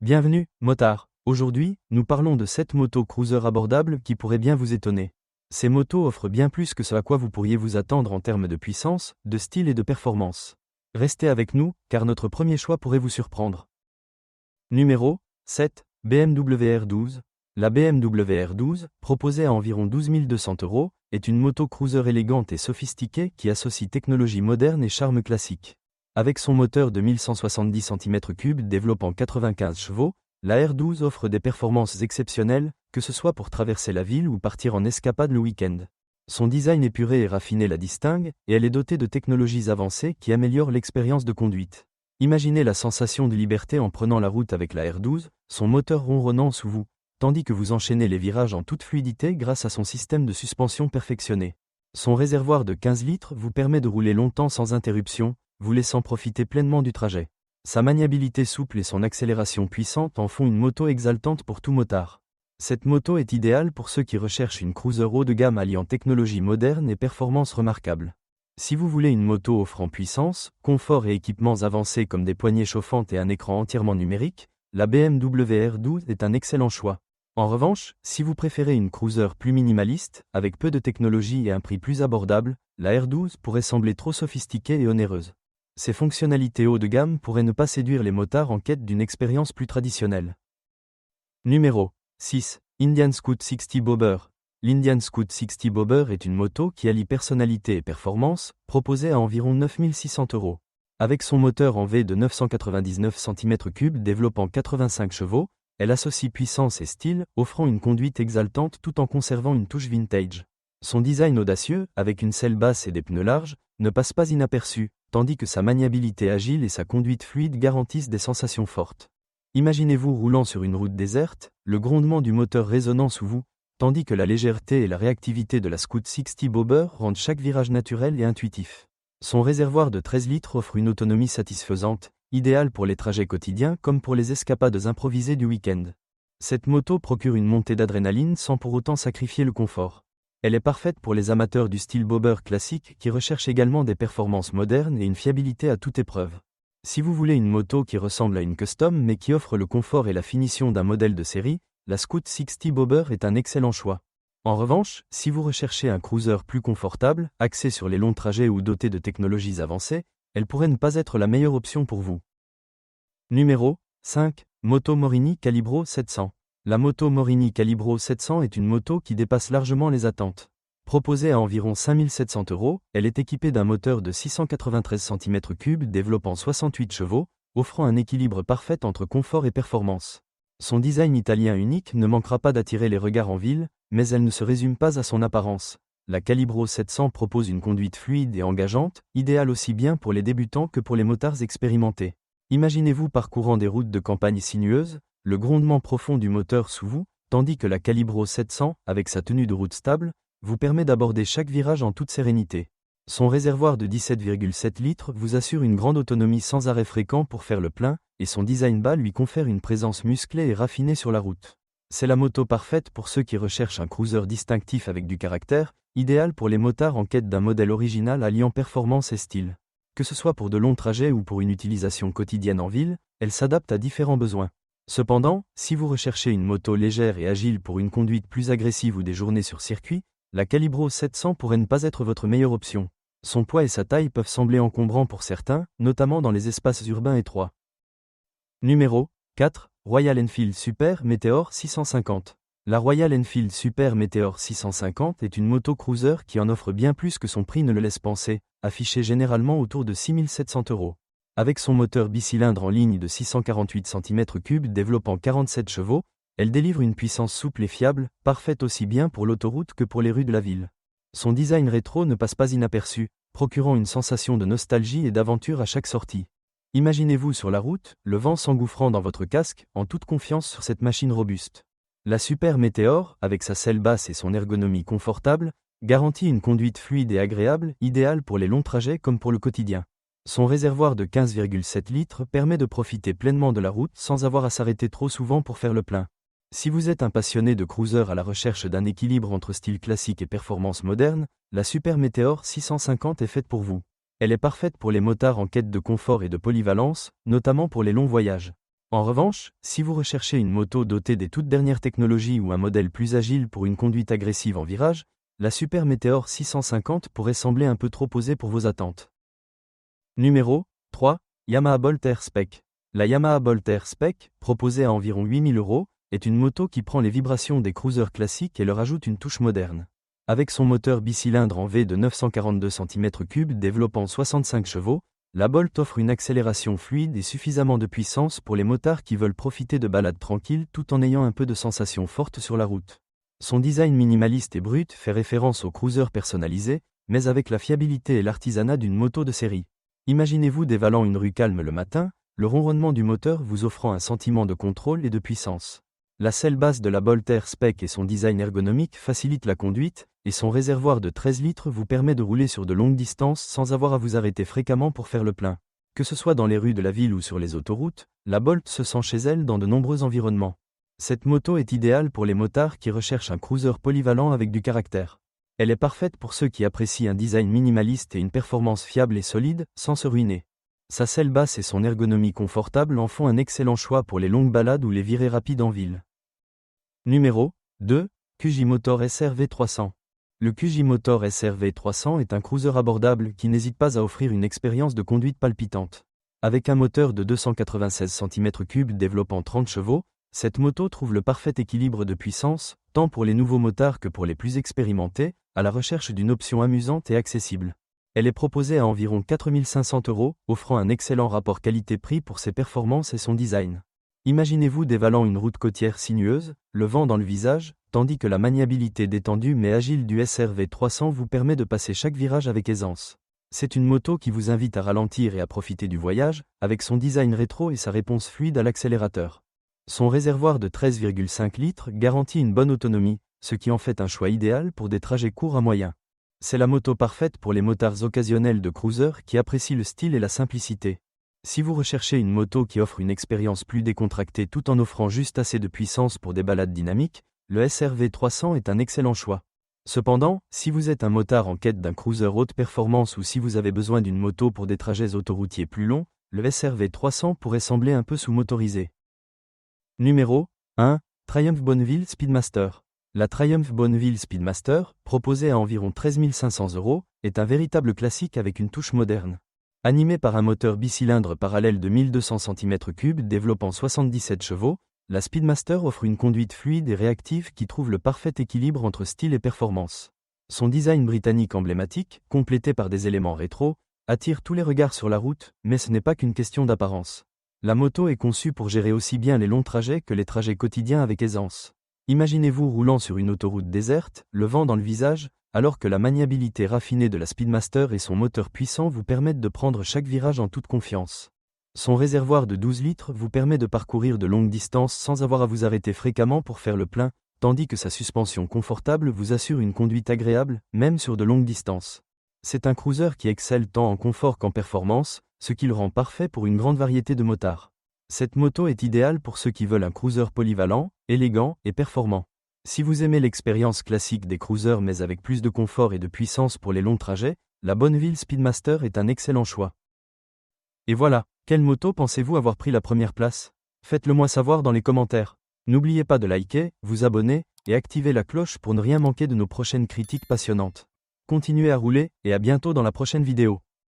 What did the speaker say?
Bienvenue, motard. Aujourd'hui, nous parlons de 7 motos cruiser abordables qui pourraient bien vous étonner. Ces motos offrent bien plus que ce à quoi vous pourriez vous attendre en termes de puissance, de style et de performance. Restez avec nous, car notre premier choix pourrait vous surprendre. Numéro 7, BMW R12. La BMW R12, proposée à environ 12 200 €, est une moto cruiser élégante et sophistiquée qui associe technologie moderne et charme classique. Avec son moteur de 1170 cm3 développant 95 chevaux, la R12 offre des performances exceptionnelles, que ce soit pour traverser la ville ou partir en escapade le week-end. Son design épuré et raffiné la distingue, et elle est dotée de technologies avancées qui améliorent l'expérience de conduite. Imaginez la sensation de liberté en prenant la route avec la R12, son moteur ronronnant sous vous, tandis que vous enchaînez les virages en toute fluidité grâce à son système de suspension perfectionné. Son réservoir de 15 litres vous permet de rouler longtemps sans interruption, vous laissant profiter pleinement du trajet. Sa maniabilité souple et son accélération puissante en font une moto exaltante pour tout motard. Cette moto est idéale pour ceux qui recherchent une cruiser haut de gamme alliant technologie moderne et performance remarquable. Si vous voulez une moto offrant puissance, confort et équipements avancés comme des poignées chauffantes et un écran entièrement numérique, la BMW R12 est un excellent choix. En revanche, si vous préférez une cruiser plus minimaliste, avec peu de technologie et un prix plus abordable, la R12 pourrait sembler trop sophistiquée et onéreuse. Ses fonctionnalités haut de gamme pourraient ne pas séduire les motards en quête d'une expérience plus traditionnelle. Numéro 6. Indian Scout 60 Bobber. L'Indian Scout 60 Bobber est une moto qui allie personnalité et performance, proposée à environ 9 600 €. Avec son moteur en V de 999 cm3 développant 85 chevaux, elle associe puissance et style, offrant une conduite exaltante tout en conservant une touche vintage. Son design audacieux, avec une selle basse et des pneus larges, ne passe pas inaperçu, tandis que sa maniabilité agile et sa conduite fluide garantissent des sensations fortes. Imaginez-vous roulant sur une route déserte, le grondement du moteur résonnant sous vous, tandis que la légèreté et la réactivité de la Scout 60 Bobber rendent chaque virage naturel et intuitif. Son réservoir de 13 litres offre une autonomie satisfaisante, idéale pour les trajets quotidiens comme pour les escapades improvisées du week-end. Cette moto procure une montée d'adrénaline sans pour autant sacrifier le confort. Elle est parfaite pour les amateurs du style bobber classique qui recherchent également des performances modernes et une fiabilité à toute épreuve. Si vous voulez une moto qui ressemble à une custom mais qui offre le confort et la finition d'un modèle de série, la Scout 60 Bobber est un excellent choix. En revanche, si vous recherchez un cruiser plus confortable, axé sur les longs trajets ou doté de technologies avancées, elle pourrait ne pas être la meilleure option pour vous. Numéro 5. Moto Morini Calibro 700. La moto Morini Calibro 700 est une moto qui dépasse largement les attentes. Proposée à environ 5 700 €, elle est équipée d'un moteur de 693 cm3 développant 68 chevaux, offrant un équilibre parfait entre confort et performance. Son design italien unique ne manquera pas d'attirer les regards en ville, mais elle ne se résume pas à son apparence. La Calibro 700 propose une conduite fluide et engageante, idéale aussi bien pour les débutants que pour les motards expérimentés. Imaginez-vous parcourant des routes de campagne sinueuses, le grondement profond du moteur sous vous, tandis que la Calibro 700, avec sa tenue de route stable, vous permet d'aborder chaque virage en toute sérénité. Son réservoir de 17,7 litres vous assure une grande autonomie sans arrêt fréquent pour faire le plein, et son design bas lui confère une présence musclée et raffinée sur la route. C'est la moto parfaite pour ceux qui recherchent un cruiser distinctif avec du caractère, idéal pour les motards en quête d'un modèle original alliant performance et style. Que ce soit pour de longs trajets ou pour une utilisation quotidienne en ville, elle s'adapte à différents besoins. Cependant, si vous recherchez une moto légère et agile pour une conduite plus agressive ou des journées sur circuit, la Calibro 700 pourrait ne pas être votre meilleure option. Son poids et sa taille peuvent sembler encombrants pour certains, notamment dans les espaces urbains étroits. Numéro 4. Royal Enfield Super Meteor 650. La Royal Enfield Super Meteor 650 est une moto cruiser qui en offre bien plus que son prix ne le laisse penser, affichée généralement autour de 6 700 €. Avec son moteur bicylindre en ligne de 648 cm3 développant 47 chevaux, elle délivre une puissance souple et fiable, parfaite aussi bien pour l'autoroute que pour les rues de la ville. Son design rétro ne passe pas inaperçu, procurant une sensation de nostalgie et d'aventure à chaque sortie. Imaginez-vous sur la route, le vent s'engouffrant dans votre casque, en toute confiance sur cette machine robuste. La Super Meteor, avec sa selle basse et son ergonomie confortable, garantit une conduite fluide et agréable, idéale pour les longs trajets comme pour le quotidien. Son réservoir de 15,7 litres permet de profiter pleinement de la route sans avoir à s'arrêter trop souvent pour faire le plein. Si vous êtes un passionné de cruiser à la recherche d'un équilibre entre style classique et performance moderne, la Super Meteor 650 est faite pour vous. Elle est parfaite pour les motards en quête de confort et de polyvalence, notamment pour les longs voyages. En revanche, si vous recherchez une moto dotée des toutes dernières technologies ou un modèle plus agile pour une conduite agressive en virage, la Super Meteor 650 pourrait sembler un peu trop posée pour vos attentes. Numéro 3. Yamaha Bolt Air Spec. La Yamaha Bolt Air Spec, proposée à environ 8 000 €, est une moto qui prend les vibrations des cruisers classiques et leur ajoute une touche moderne. Avec son moteur bicylindre en V de 942 cm3 développant 65 chevaux, la Bolt offre une accélération fluide et suffisamment de puissance pour les motards qui veulent profiter de balades tranquilles tout en ayant un peu de sensations fortes sur la route. Son design minimaliste et brut fait référence au cruiser personnalisé, mais avec la fiabilité et l'artisanat d'une moto de série. Imaginez-vous dévalant une rue calme le matin, le ronronnement du moteur vous offrant un sentiment de contrôle et de puissance. La selle basse de la Bolt Air Spec et son design ergonomique facilitent la conduite, et son réservoir de 13 litres vous permet de rouler sur de longues distances sans avoir à vous arrêter fréquemment pour faire le plein. Que ce soit dans les rues de la ville ou sur les autoroutes, la Bolt se sent chez elle dans de nombreux environnements. Cette moto est idéale pour les motards qui recherchent un cruiser polyvalent avec du caractère. Elle est parfaite pour ceux qui apprécient un design minimaliste et une performance fiable et solide, sans se ruiner. Sa selle basse et son ergonomie confortable en font un excellent choix pour les longues balades ou les virées rapides en ville. Numéro 2. QJ Motor SR-V 300. Le QJ Motor SR-V 300 est un cruiser abordable qui n'hésite pas à offrir une expérience de conduite palpitante. Avec un moteur de 296 cm3 développant 30 chevaux, cette moto trouve le parfait équilibre de puissance, tant pour les nouveaux motards que pour les plus expérimentés, à la recherche d'une option amusante et accessible. Elle est proposée à environ 4 500 €, offrant un excellent rapport qualité-prix pour ses performances et son design. Imaginez-vous dévalant une route côtière sinueuse, le vent dans le visage, tandis que la maniabilité détendue mais agile du SR-V 300 vous permet de passer chaque virage avec aisance. C'est une moto qui vous invite à ralentir et à profiter du voyage, avec son design rétro et sa réponse fluide à l'accélérateur. Son réservoir de 13,5 litres garantit une bonne autonomie, ce qui en fait un choix idéal pour des trajets courts à moyens. C'est la moto parfaite pour les motards occasionnels de cruiser qui apprécient le style et la simplicité. Si vous recherchez une moto qui offre une expérience plus décontractée tout en offrant juste assez de puissance pour des balades dynamiques, le SR-V 300 est un excellent choix. Cependant, si vous êtes un motard en quête d'un cruiser haute performance ou si vous avez besoin d'une moto pour des trajets autoroutiers plus longs, le SR-V 300 pourrait sembler un peu sous-motorisé. Numéro 1. Triumph Bonneville Speedmaster. La Triumph Bonneville Speedmaster, proposée à environ 13 500 €, est un véritable classique avec une touche moderne. Animée par un moteur bicylindre parallèle de 1200 cm3 développant 77 chevaux, la Speedmaster offre une conduite fluide et réactive qui trouve le parfait équilibre entre style et performance. Son design britannique emblématique, complété par des éléments rétro, attire tous les regards sur la route, mais ce n'est pas qu'une question d'apparence. La moto est conçue pour gérer aussi bien les longs trajets que les trajets quotidiens avec aisance. Imaginez-vous roulant sur une autoroute déserte, le vent dans le visage, alors que la maniabilité raffinée de la Speedmaster et son moteur puissant vous permettent de prendre chaque virage en toute confiance. Son réservoir de 12 litres vous permet de parcourir de longues distances sans avoir à vous arrêter fréquemment pour faire le plein, tandis que sa suspension confortable vous assure une conduite agréable, même sur de longues distances. C'est un cruiser qui excelle tant en confort qu'en performance, ce qui le rend parfait pour une grande variété de motards. Cette moto est idéale pour ceux qui veulent un cruiser polyvalent, élégant et performant. Si vous aimez l'expérience classique des cruisers mais avec plus de confort et de puissance pour les longs trajets, la Bonneville Speedmaster est un excellent choix. Et voilà, quelle moto pensez-vous avoir pris la première place? Faites-le moi savoir dans les commentaires. N'oubliez pas de liker, vous abonner et activer la cloche pour ne rien manquer de nos prochaines critiques passionnantes. Continuez à rouler et à bientôt dans la prochaine vidéo.